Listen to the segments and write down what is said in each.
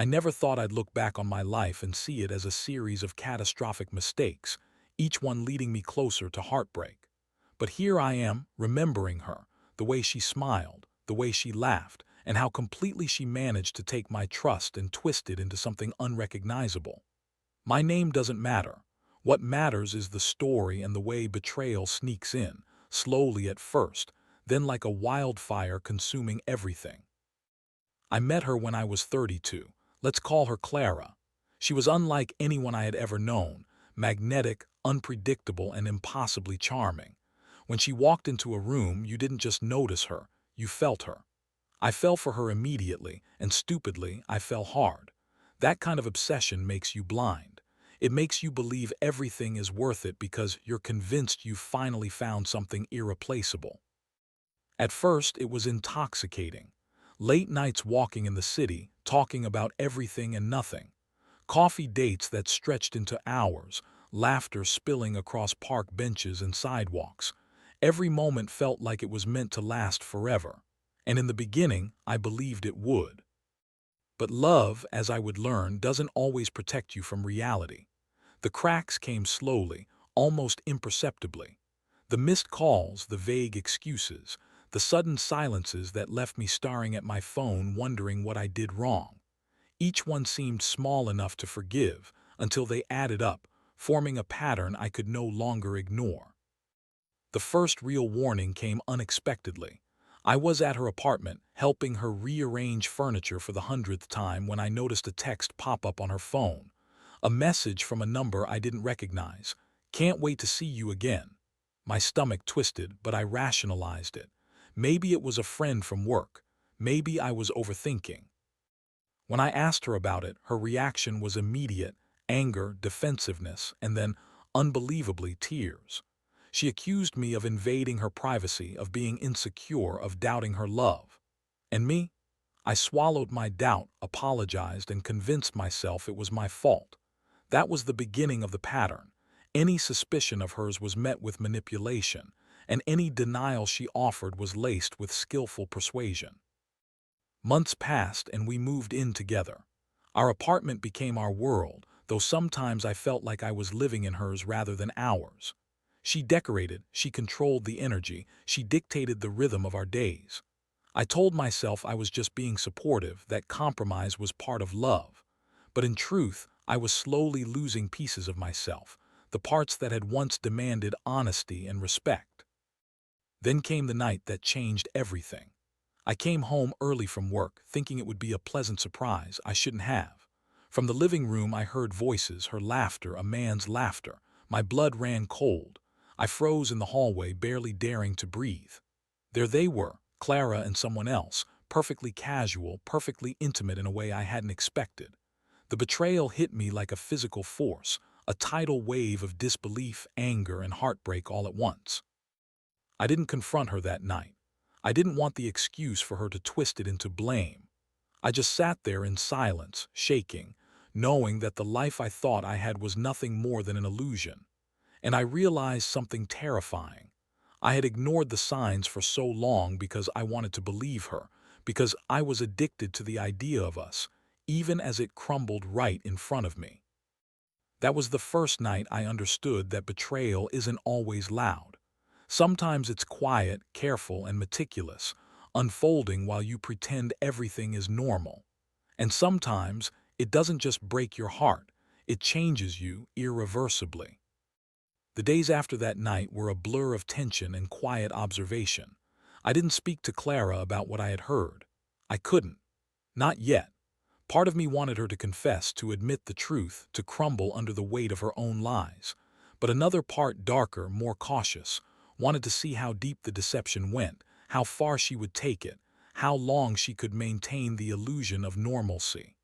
I never thought I'd look back on my life and see it as a series of catastrophic mistakes, each one leading me closer to heartbreak. But here I am, remembering her, the way she smiled, the way she laughed, and how completely she managed to take my trust and twist it into something unrecognizable. My name doesn't matter. What matters is the story and the way betrayal sneaks in, slowly at first, then like a wildfire consuming everything. I met her when I was 32. Let's call her Clara. She was unlike anyone I had ever known, magnetic, unpredictable, and impossibly charming. When she walked into a room, you didn't just notice her, you felt her. I fell for her immediately, and stupidly, I fell hard. That kind of obsession makes you blind. It makes you believe everything is worth it because you're convinced you've finally found something irreplaceable. At first, it was intoxicating. Late nights walking in the city, talking about everything and nothing. Coffee dates that stretched into hours, laughter spilling across park benches and sidewalks. Every moment felt like it was meant to last forever. And in the beginning, I believed it would. But love, as I would learn, doesn't always protect you from reality. The cracks came slowly, almost imperceptibly. The missed calls, the vague excuses, the sudden silences that left me staring at my phone wondering what I did wrong. Each one seemed small enough to forgive until they added up, forming a pattern I could no longer ignore. The first real warning came unexpectedly. I was at her apartment, helping her rearrange furniture for the 100th time when I noticed a text pop up on her phone. A message from a number I didn't recognize. "Can't wait to see you again." My stomach twisted, but I rationalized it. Maybe it was a friend from work. Maybe I was overthinking. When I asked her about it, her reaction was immediate: anger, defensiveness, and then, unbelievably, tears. She accused me of invading her privacy, of being insecure, of doubting her love. And me? I swallowed my doubt, apologized, and convinced myself it was my fault. That was the beginning of the pattern. Any suspicion of hers was met with manipulation, and any denial she offered was laced with skillful persuasion. Months passed and we moved in together. Our apartment became our world, though sometimes I felt like I was living in hers rather than ours. She decorated, she controlled the energy, she dictated the rhythm of our days. I told myself I was just being supportive, that compromise was part of love. But in truth, I was slowly losing pieces of myself, the parts that had once demanded honesty and respect. Then came the night that changed everything. I came home early from work, thinking it would be a pleasant surprise. I shouldn't have. From the living room I heard voices, her laughter, a man's laughter. My blood ran cold. I froze in the hallway, barely daring to breathe. There they were, Clara and someone else, perfectly casual, perfectly intimate in a way I hadn't expected. The betrayal hit me like a physical force, a tidal wave of disbelief, anger, and heartbreak all at once. I didn't confront her that night. I didn't want the excuse for her to twist it into blame. I just sat there in silence, shaking, knowing that the life I thought I had was nothing more than an illusion. And I realized something terrifying. I had ignored the signs for so long because I wanted to believe her, because I was addicted to the idea of us, even as it crumbled right in front of me. That was the first night I understood that betrayal isn't always loud. Sometimes it's quiet, careful, and meticulous, unfolding while you pretend everything is normal. And sometimes it doesn't just break your heart, it changes you irreversibly. The days after that night were a blur of tension and quiet observation. I didn't speak to Clara about what I had heard. I couldn't. Not yet. Part of me wanted her to confess, to admit the truth, to crumble under the weight of her own lies. But another part, darker, more cautious, wanted to see how deep the deception went, how far she would take it, how long she could maintain the illusion of normalcy.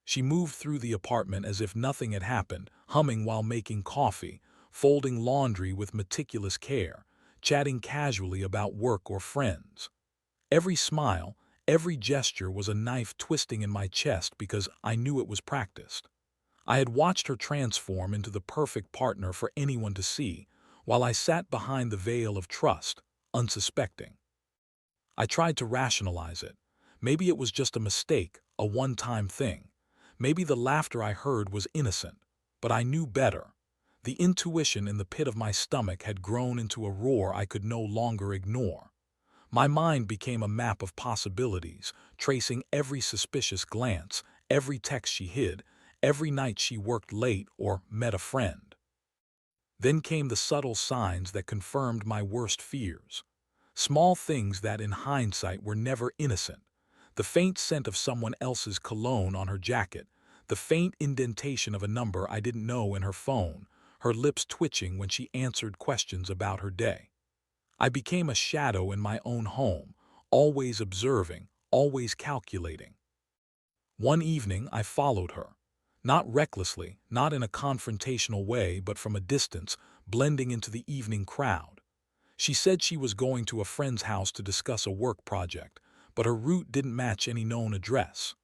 She moved through the apartment as if nothing had happened, humming while making coffee, folding laundry with meticulous care, chatting casually about work or friends. Every smile, every gesture was a knife twisting in my chest because I knew it was practiced. I had watched her transform into the perfect partner for anyone to see, while I sat behind the veil of trust, unsuspecting. I tried to rationalize it. Maybe it was just a mistake, a one-time thing. Maybe the laughter I heard was innocent, but I knew better. The intuition in the pit of my stomach had grown into a roar I could no longer ignore. My mind became a map of possibilities, tracing every suspicious glance, every text she hid, every night she worked late or met a friend. Then came the subtle signs that confirmed my worst fears. Small things that, in hindsight, were never innocent. The faint scent of someone else's cologne on her jacket, the faint indentation of a number I didn't know in her phone, her lips twitching when she answered questions about her day. I became a shadow in my own home, always observing, always calculating. One evening I followed her. Not recklessly, not in a confrontational way, but from a distance, blending into the evening crowd. She said she was going to a friend's house to discuss a work project, but her route didn't match any known address.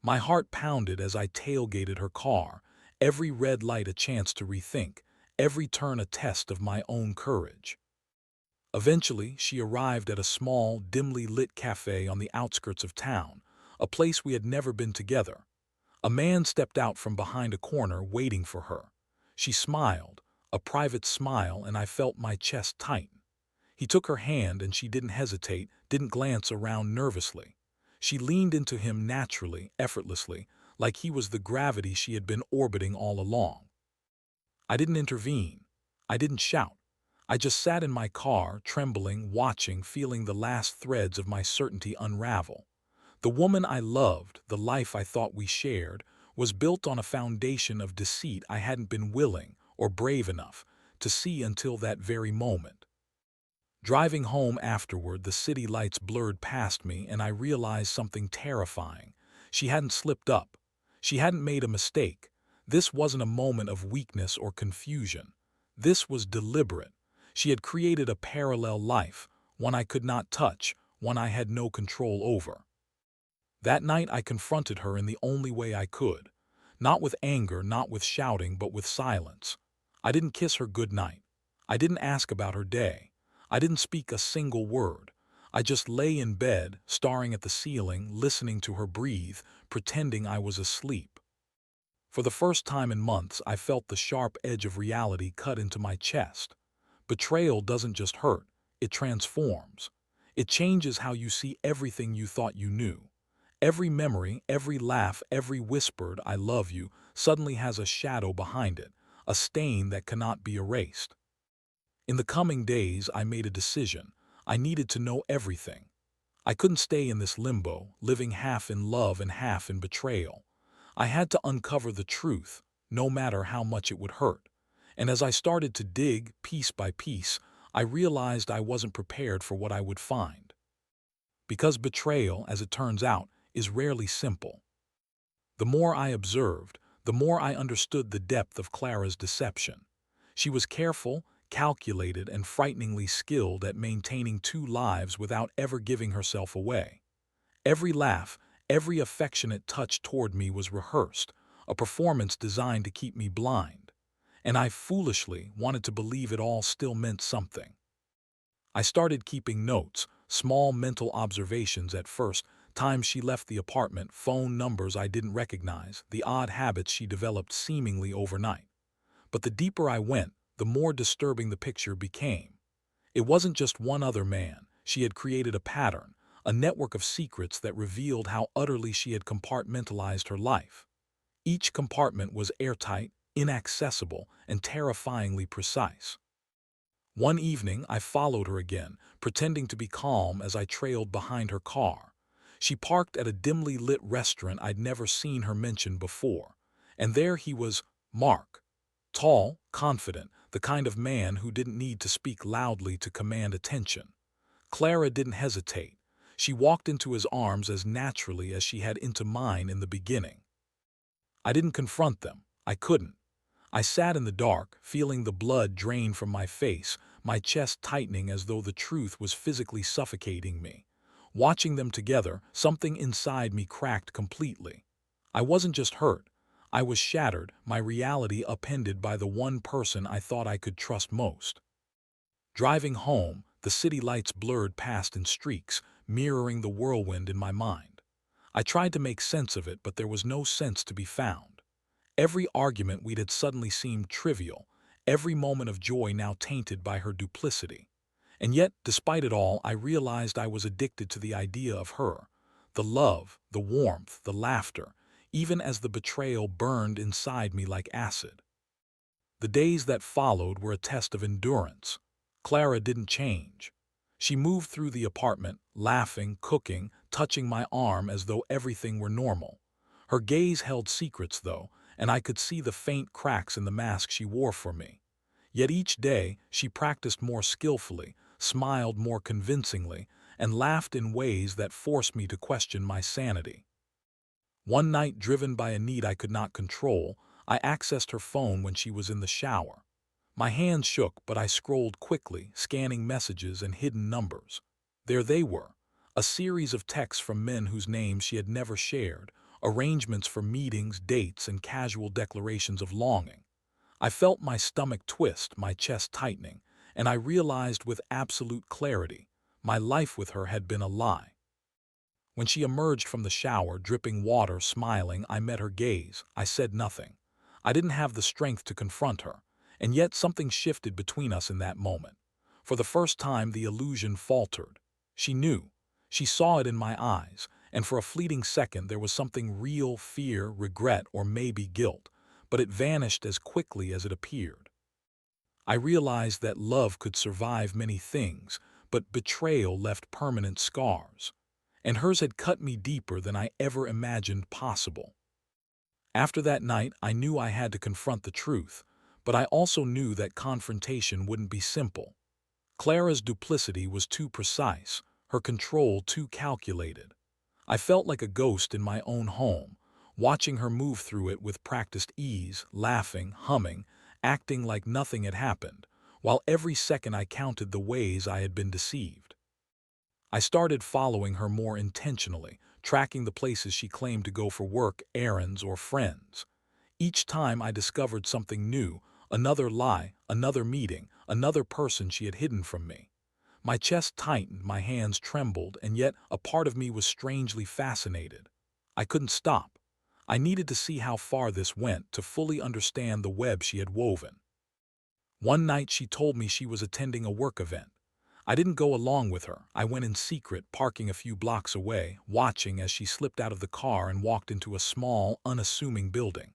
My heart pounded as I tailgated her car, every red light a chance to rethink, every turn a test of my own courage. Eventually, she arrived at a small, dimly lit cafe on the outskirts of town, a place we had never been together. A man stepped out from behind a corner waiting for her. She smiled, a private smile, and I felt my chest tighten. He took her hand and she didn't hesitate, didn't glance around nervously. She leaned into him naturally, effortlessly, like he was the gravity she had been orbiting all along. I didn't intervene. I didn't shout. I just sat in my car, trembling, watching, feeling the last threads of my certainty unravel. The woman I loved, the life I thought we shared, was built on a foundation of deceit I hadn't been willing or brave enough to see until that very moment. Driving home afterward, the city lights blurred past me and I realized something terrifying. She hadn't slipped up. She hadn't made a mistake. This wasn't a moment of weakness or confusion. This was deliberate. She had created a parallel life, one I could not touch, one I had no control over. That night I confronted her in the only way I could. Not with anger, not with shouting, but with silence. I didn't kiss her goodnight. I didn't ask about her day. I didn't speak a single word. I just lay in bed, staring at the ceiling, listening to her breathe, pretending I was asleep. For the first time in months, I felt the sharp edge of reality cut into my chest. Betrayal doesn't just hurt, it transforms. It changes how you see everything you thought you knew. Every memory, every laugh, every whispered "I love you" suddenly has a shadow behind it, a stain that cannot be erased. In the coming days, I made a decision. I needed to know everything. I couldn't stay in this limbo, living half in love and half in betrayal. I had to uncover the truth, no matter how much it would hurt. And as I started to dig, piece by piece, I realized I wasn't prepared for what I would find. Because betrayal, as it turns out, is rarely simple. The more I observed, the more I understood the depth of Clara's deception. She was careful, calculated, and frighteningly skilled at maintaining two lives without ever giving herself away. Every laugh, every affectionate touch toward me was rehearsed, a performance designed to keep me blind. And I foolishly wanted to believe it all still meant something. I started keeping notes, small mental observations at first, times she left the apartment, phone numbers I didn't recognize, the odd habits she developed seemingly overnight. But the deeper I went, the more disturbing the picture became. It wasn't just one other man. She had created a pattern, a network of secrets that revealed how utterly she had compartmentalized her life. Each compartment was airtight, inaccessible, and terrifyingly precise. One evening, I followed her again, pretending to be calm as I trailed behind her car. She parked at a dimly lit restaurant I'd never seen her mention before. And there he was, Mark. Tall, confident, the kind of man who didn't need to speak loudly to command attention. Clara didn't hesitate. She walked into his arms as naturally as she had into mine in the beginning. I didn't confront them. I couldn't. I sat in the dark, feeling the blood drain from my face, my chest tightening as though the truth was physically suffocating me. Watching them together, something inside me cracked completely. I wasn't just hurt. I was shattered, my reality upended by the one person I thought I could trust most. Driving home, the city lights blurred past in streaks, mirroring the whirlwind in my mind. I tried to make sense of it, but there was no sense to be found. Every argument we'd had suddenly seemed trivial, every moment of joy now tainted by her duplicity. And yet, despite it all, I realized I was addicted to the idea of her. The love, the warmth, the laughter, even as the betrayal burned inside me like acid. The days that followed were a test of endurance. Clara didn't change. She moved through the apartment, laughing, cooking, touching my arm as though everything were normal. Her gaze held secrets, though, and I could see the faint cracks in the mask she wore for me. Yet each day, she practiced more skillfully, smiled more convincingly, and laughed in ways that forced me to question my sanity. One night, driven by a need I could not control, I accessed her phone when she was in the shower. My hands shook, but I scrolled quickly, scanning messages and hidden numbers. There they were, a series of texts from men whose names she had never shared, arrangements for meetings, dates, and casual declarations of longing. I felt my stomach twist, my chest tightening, and I realized with absolute clarity, my life with her had been a lie. When she emerged from the shower, dripping water, smiling, I met her gaze. I said nothing. I didn't have the strength to confront her, and yet something shifted between us in that moment. For the first time, the illusion faltered. She knew. She saw it in my eyes, and for a fleeting second there was something real, fear, regret, or maybe guilt, but it vanished as quickly as it appeared. I realized that love could survive many things, but betrayal left permanent scars. And hers had cut me deeper than I ever imagined possible. After that night, I knew I had to confront the truth, but I also knew that confrontation wouldn't be simple. Clara's duplicity was too precise, her control too calculated. I felt like a ghost in my own home, watching her move through it with practiced ease, laughing, humming, acting like nothing had happened, while every second I counted the ways I had been deceived. I started following her more intentionally, tracking the places she claimed to go for work, errands, or friends. Each time I discovered something new, another lie, another meeting, another person she had hidden from me. My chest tightened, my hands trembled, and yet a part of me was strangely fascinated. I couldn't stop. I needed to see how far this went to fully understand the web she had woven. One night she told me she was attending a work event. I didn't go along with her. I went in secret, parking a few blocks away, watching as she slipped out of the car and walked into a small, unassuming building.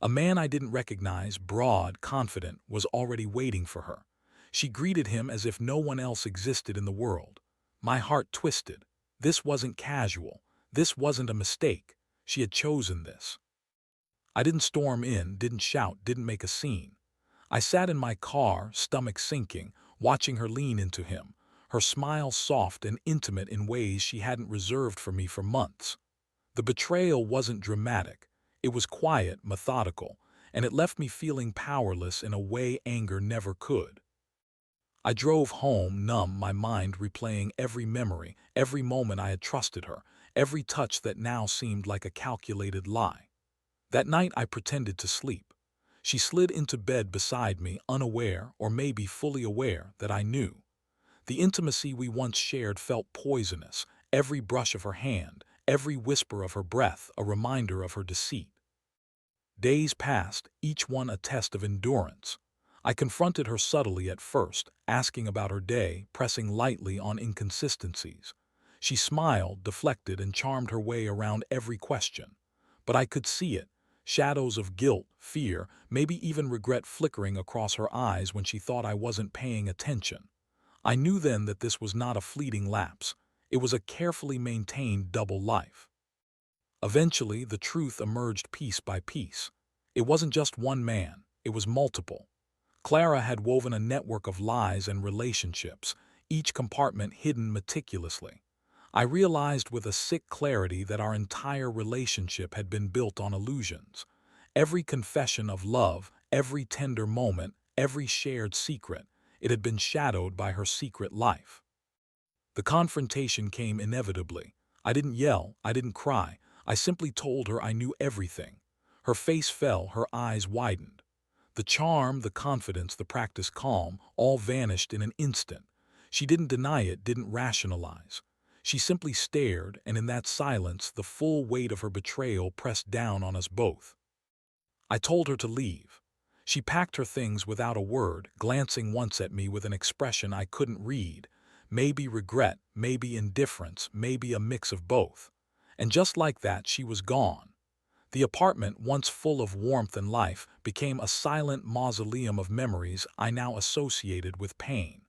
A man I didn't recognize, broad, confident, was already waiting for her. She greeted him as if no one else existed in the world. My heart twisted. This wasn't casual. This wasn't a mistake. She had chosen this. I didn't storm in, didn't shout, didn't make a scene. I sat in my car, stomach sinking, watching her lean into him, her smile soft and intimate in ways she hadn't reserved for me for months. The betrayal wasn't dramatic. It was quiet, methodical, and it left me feeling powerless in a way anger never could. I drove home, numb, my mind replaying every memory, every moment I had trusted her, every touch that now seemed like a calculated lie. That night I pretended to sleep. She slid into bed beside me, unaware, or maybe fully aware, that I knew. The intimacy we once shared felt poisonous, every brush of her hand, every whisper of her breath, a reminder of her deceit. Days passed, each one a test of endurance. I confronted her subtly at first, asking about her day, pressing lightly on inconsistencies. She smiled, deflected, and charmed her way around every question. But I could see it, shadows of guilt, fear, maybe even regret flickering across her eyes when she thought I wasn't paying attention. I knew then that this was not a fleeting lapse. It was a carefully maintained double life. Eventually, the truth emerged piece by piece. It wasn't just one man, it was multiple. Clara had woven a network of lies and relationships, each compartment hidden meticulously. I realized with a sick clarity that our entire relationship had been built on illusions. Every confession of love, every tender moment, every shared secret, it had been shadowed by her secret life. The confrontation came inevitably. I didn't yell, I didn't cry. I simply told her I knew everything. Her face fell, her eyes widened. The charm, the confidence, the practiced calm, all vanished in an instant. She didn't deny it, didn't rationalize. She simply stared, and in that silence, the full weight of her betrayal pressed down on us both. I told her to leave. She packed her things without a word, glancing once at me with an expression I couldn't read. Maybe regret, maybe indifference, maybe a mix of both. And just like that, she was gone. The apartment, once full of warmth and life, became a silent mausoleum of memories I now associated with pain.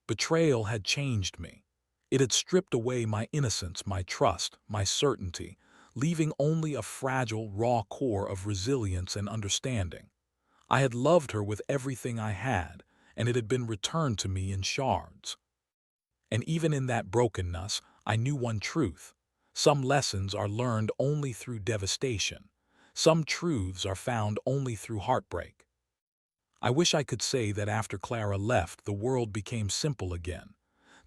Betrayal had changed me. It had stripped away my innocence, my trust, my certainty, leaving only a fragile, raw core of resilience and understanding. I had loved her with everything I had, and it had been returned to me in shards. And even in that brokenness, I knew one truth. Some lessons are learned only through devastation. Some truths are found only through heartbreak. I wish I could say that after Clara left, the world became simple again,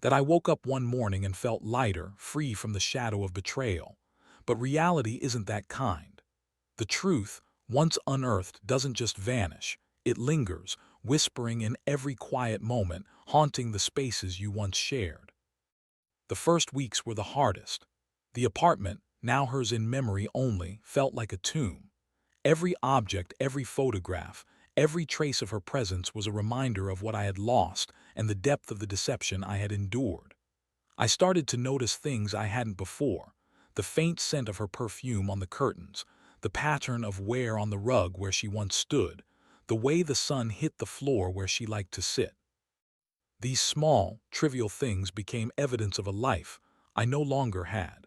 that I woke up one morning and felt lighter, free from the shadow of betrayal. But reality isn't that kind. The truth, once unearthed, doesn't just vanish. It lingers, whispering in every quiet moment, haunting the spaces you once shared. The first weeks were the hardest. The apartment, now hers in memory only, felt like a tomb. Every object, every photograph, every trace of her presence was a reminder of what I had lost and the depth of the deception I had endured. I started to notice things I hadn't before: the faint scent of her perfume on the curtains, the pattern of wear on the rug where she once stood, the way the sun hit the floor where she liked to sit. These small, trivial things became evidence of a life I no longer had.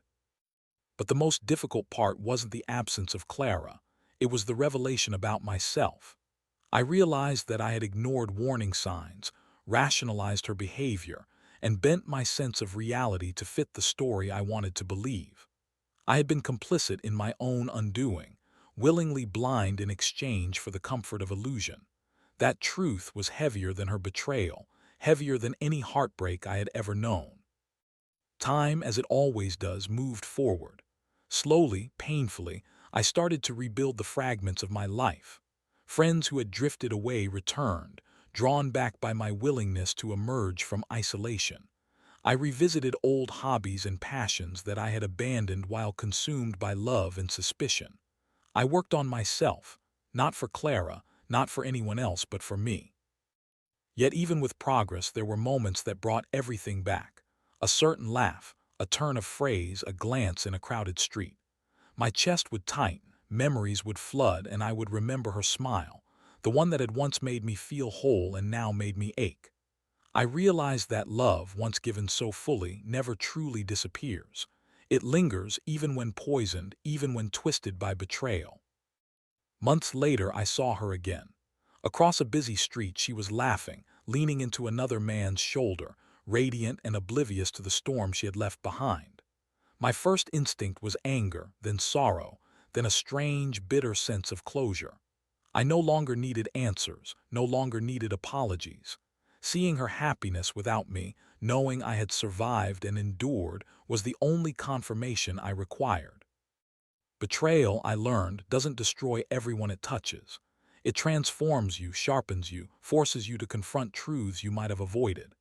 But the most difficult part wasn't the absence of Clara. It was the revelation about myself. I realized that I had ignored warning signs, rationalized her behavior, and bent my sense of reality to fit the story I wanted to believe. I had been complicit in my own undoing, willingly blind in exchange for the comfort of illusion. That truth was heavier than her betrayal, heavier than any heartbreak I had ever known. Time, as it always does, moved forward. Slowly, painfully, I started to rebuild the fragments of my life. Friends who had drifted away returned, drawn back by my willingness to emerge from isolation. I revisited old hobbies and passions that I had abandoned while consumed by love and suspicion. I worked on myself, not for Clara, not for anyone else, but for me. Yet even with progress, there were moments that brought everything back. A certain laugh, a turn of phrase, a glance in a crowded street. My chest would tighten, memories would flood, and I would remember her smile, the one that had once made me feel whole and now made me ache. I realized that love, once given so fully, never truly disappears. It lingers even when poisoned, even when twisted by betrayal. Months later, I saw her again. Across a busy street, she was laughing, leaning into another man's shoulder, radiant and oblivious to the storm she had left behind. My first instinct was anger, then sorrow, then a strange, bitter sense of closure. I no longer needed answers, no longer needed apologies. Seeing her happiness without me, knowing I had survived and endured, was the only confirmation I required. Betrayal, I learned, doesn't destroy everyone it touches. It transforms you, sharpens you, forces you to confront truths you might have avoided.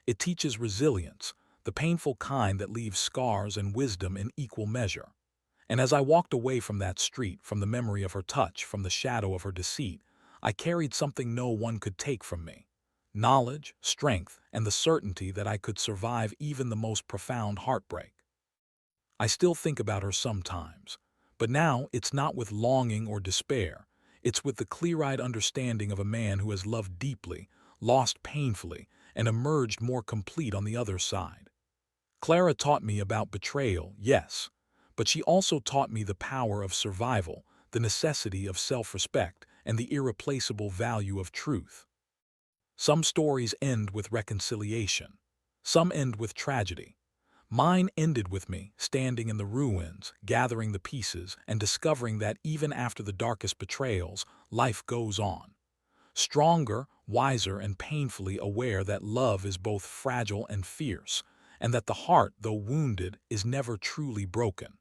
It teaches resilience, the painful kind that leaves scars and wisdom in equal measure. And as I walked away from that street, from the memory of her touch, from the shadow of her deceit, I carried something no one could take from me: knowledge, strength, and the certainty that I could survive even the most profound heartbreak. I still think about her sometimes, but now it's not with longing or despair. It's with the clear-eyed understanding of a man who has loved deeply, lost painfully, and emerged more complete on the other side. Clara taught me about betrayal, yes, but she also taught me the power of survival, the necessity of self-respect, and the irreplaceable value of truth. Some stories end with reconciliation. Some end with tragedy. Mine ended with me standing in the ruins, gathering the pieces, and discovering that even after the darkest betrayals, life goes on. Stronger, wiser, and painfully aware that love is both fragile and fierce, and that the heart, though wounded, is never truly broken.